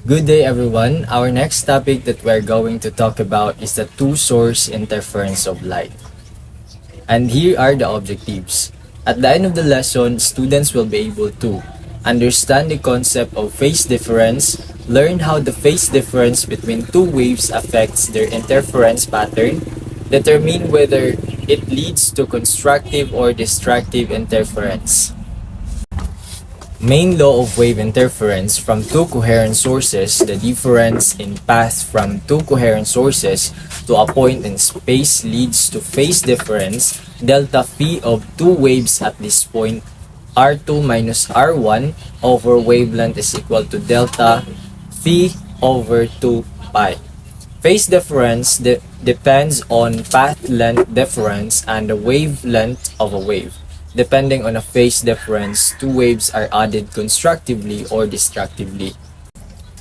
Good day everyone. Our next topic that we're going to talk about is the two-source interference of light. And here are the objectives. At the end of the lesson, students will be able to understand the concept of phase difference, learn how the phase difference between two waves affects their interference pattern, determine whether it leads to constructive or destructive interference. Main law of wave interference from two coherent sources, the difference in path from two coherent sources to a point in space leads to phase difference delta phi of two waves at this point R2 minus R1 over wavelength is equal to delta phi over 2 pi. Phase difference depends on path length difference and the wavelength of a wave. Depending on a phase difference, two waves are added constructively or destructively.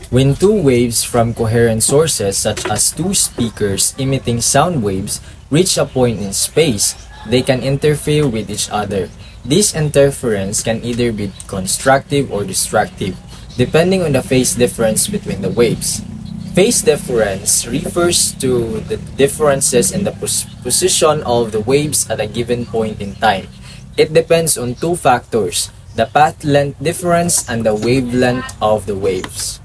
When two waves from coherent sources such as two speakers emitting sound waves reach a point in space, they can interfere with each other. This interference can either be constructive or destructive, depending on the phase difference between the waves. Phase difference refers to the differences in the position of the waves at a given point in time. It depends on two factors, the path length difference and the wavelength of the waves.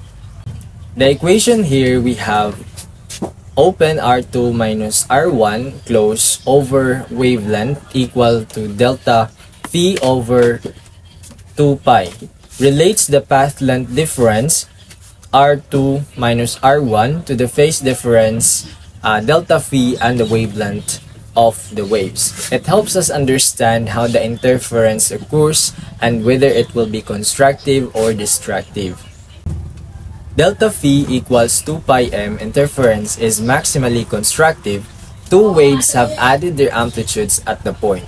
The equation here we have open R2 minus R1 close over wavelength equal to delta phi over 2 pi relates the path length difference R2 minus R1 to the phase difference delta phi and the wavelength of the waves. It helps us understand how the interference occurs and whether it will be constructive or destructive. Delta phi equals 2 pi m interference is maximally constructive. Two waves have added their amplitudes at the point.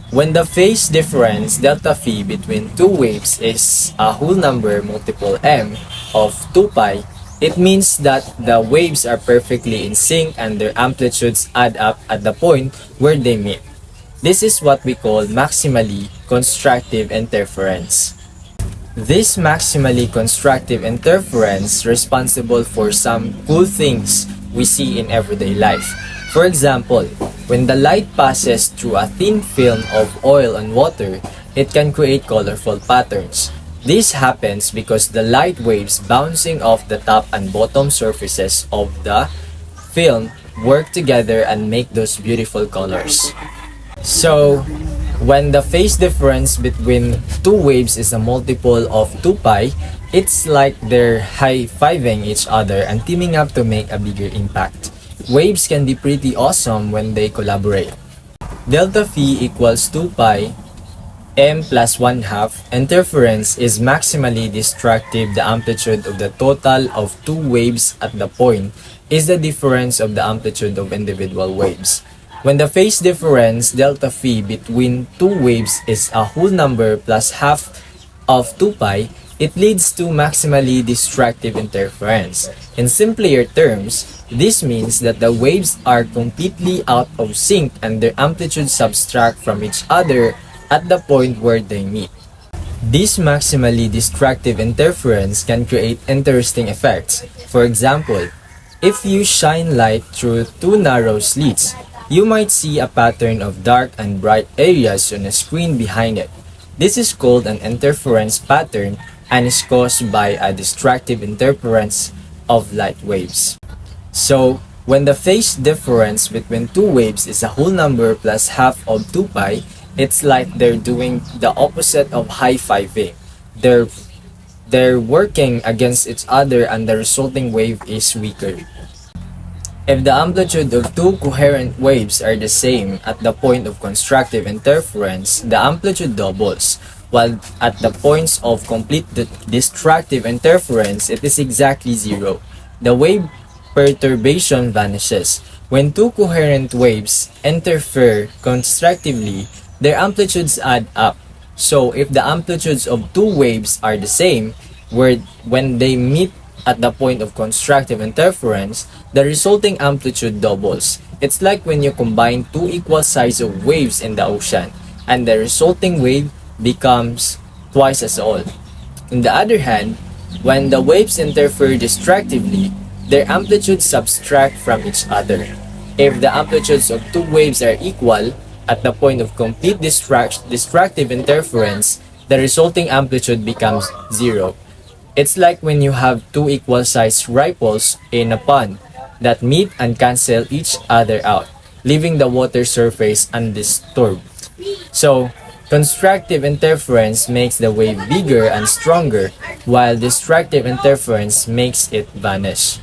When the phase difference delta phi between two waves is a whole number multiple m of 2 pi, it means that the waves are perfectly in sync and their amplitudes add up at the point where they meet. This is what we call maximally constructive interference. This maximally constructive interference is responsible for some cool things we see in everyday life. For example, when the light passes through a thin film of oil and water, it can create colorful patterns. This happens because the light waves bouncing off the top and bottom surfaces of the film work together and make those beautiful colors. So, when the phase difference between two waves is a multiple of 2 pi, it's like they're high-fiving each other and teaming up to make a bigger impact. Waves can be pretty awesome when they collaborate. Delta phi equals 2 pi m plus 1/2 interference is maximally destructive. The amplitude of the total of two waves at the point is the difference of the amplitude of individual waves. When the phase difference delta phi between two waves is a whole number plus half of 2 pi, it leads to maximally destructive interference. In simpler terms, this means that the waves are completely out of sync and their amplitudes subtract from each other at the point where they meet. This maximally destructive interference can create interesting effects. For example, if you shine light through two narrow slits, you might see a pattern of dark and bright areas on a screen behind it. This is called an interference pattern and is caused by a destructive interference of light waves. So, when the phase difference between two waves is a whole number plus half of 2 pi, it's like they're doing the opposite of high-fiving. They're working against each other and the resulting wave is weaker. If the amplitude of two coherent waves are the same at the point of constructive interference, the amplitude doubles, while at the points of complete destructive interference, it is exactly zero. The wave perturbation vanishes. When two coherent waves interfere constructively, their amplitudes add up. So if the amplitudes of two waves are the same, when they meet at the point of constructive interference, the resulting amplitude doubles. It's like when you combine two equal size of waves in the ocean, and the resulting wave becomes twice as old. On the other hand, When the waves interfere distractively, their amplitudes subtract from each other. If the amplitudes of two waves are equal, at the point of complete distractive interference, the resulting amplitude becomes zero. It's like when you have two equal-sized ripples in a pond that meet and cancel each other out, leaving the water surface undisturbed. So, constructive interference makes the wave bigger and stronger, while distractive interference makes it vanish.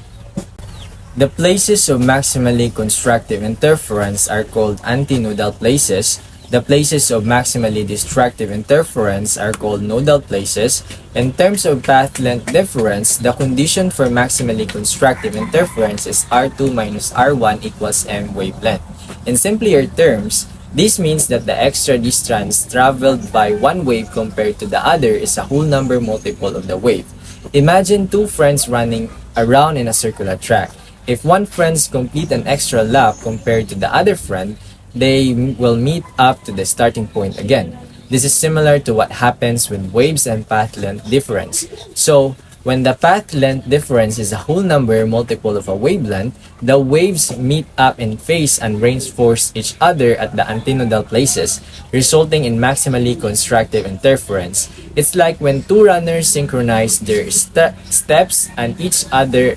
The places of maximally constructive interference are called antinodal places. The places of maximally distractive interference are called nodal places. In terms of path length difference, the condition for maximally constructive interference is R2 minus R1 equals m wavelength. In simpler terms, this means that the extra distance traveled by one wave compared to the other is a whole number multiple of the wave. Imagine two friends running around in a circular track. If one friend complete an extra lap compared to the other friend, they will meet up to the starting point again. This is similar to what happens with waves and path length difference. So, when the path length difference is a whole number multiple of a wavelength, the waves meet up in phase and reinforce each other at the antinodal places, resulting in maximally constructive interference. It's like when two runners synchronize their steps and each other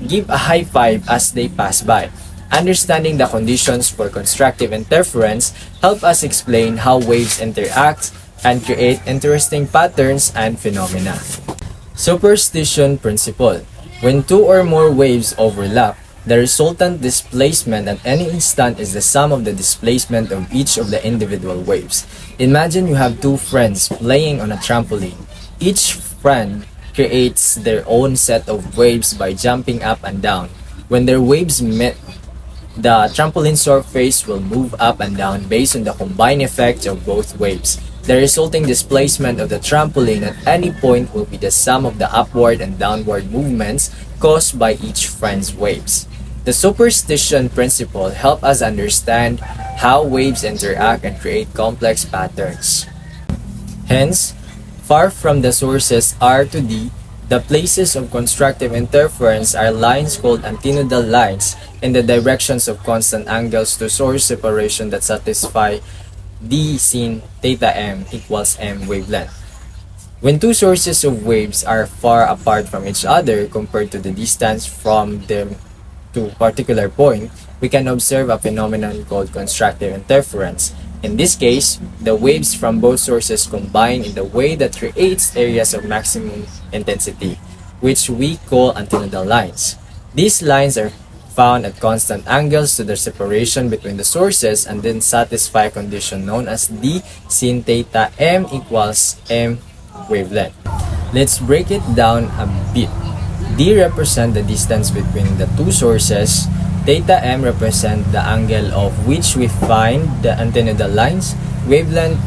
give a high five as they pass by. Understanding the conditions for constructive interference help us explain how waves interact and create interesting patterns and phenomena. Superstition principle. When two or more waves overlap, the resultant displacement at any instant is the sum of the displacement of each of the individual waves. Imagine you have two friends playing on a trampoline. Each friend creates their own set of waves by jumping up and down. When their waves meet, the trampoline surface will move up and down based on the combined effect of both waves. The resulting displacement of the trampoline at any point will be the sum of the upward and downward movements caused by each friend's waves. The superstition principle helps us understand how waves interact and create complex patterns. Hence, far from the sources R to D, the places of constructive interference are lines called antinodal lines in the directions of constant angles to source separation that satisfy D sin theta m equals m wavelength. When two sources of waves are far apart from each other compared to the distance from them to a particular point, we can observe a phenomenon called constructive interference. In this case, the waves from both sources combine in the way that creates areas of maximum intensity, which we call antinodal lines. These lines are found at constant angles to the separation between the sources and then satisfy a condition known as D sin theta m equals m wavelength. Let's break it down a bit. D represents the distance between the two sources. Theta m represents the angle of which we find the antinodal lines. Wavelength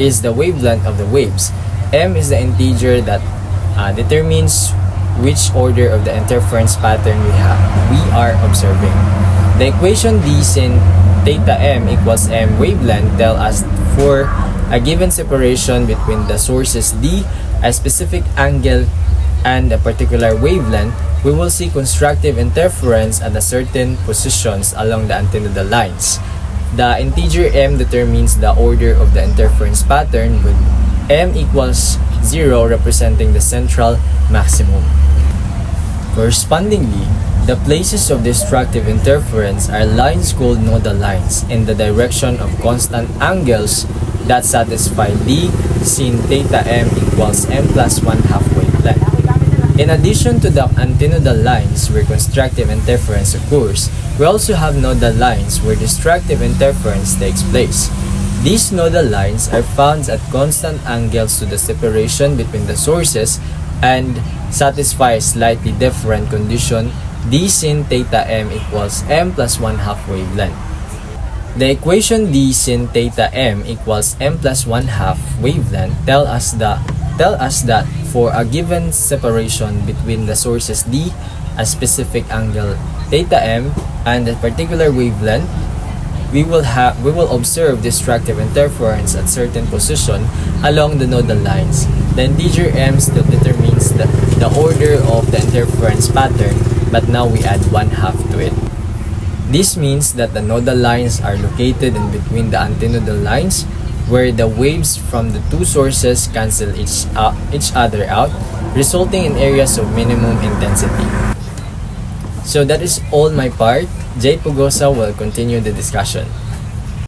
is the wavelength of the waves. M is the integer that determines which order of the interference pattern we are observing. The equation D sin theta m equals m wavelength tells us for a given separation between the sources D, a specific angle, and a particular wavelength, we will see constructive interference at a certain positions along the antinodal lines. The integer m determines the order of the interference pattern, with m equals 0 representing the central maximum. Correspondingly, the places of destructive interference are lines called nodal lines in the direction of constant angles that satisfy D sin theta m equals m plus 1/2 wavelength. In addition to the antinodal lines where constructive interference occurs, we also have nodal lines where destructive interference takes place. These nodal lines are found at constant angles to the separation between the sources and satisfy a slightly different condition D sin theta m equals m plus 1/2 wavelength. The equation D sin theta m equals m plus 1/2 wavelength tell us that for a given separation between the sources D, a specific angle theta m, and a particular wavelength, we will observe destructive interference at certain position along the nodal lines. The integer m still determines the order of the interference pattern, but now we add 1/2 to it. This means that the nodal lines are located in between the antinodal lines, where the waves from the two sources cancel each other out, resulting in areas of minimum intensity. So that is all my part. Jay Pugosa will continue the discussion.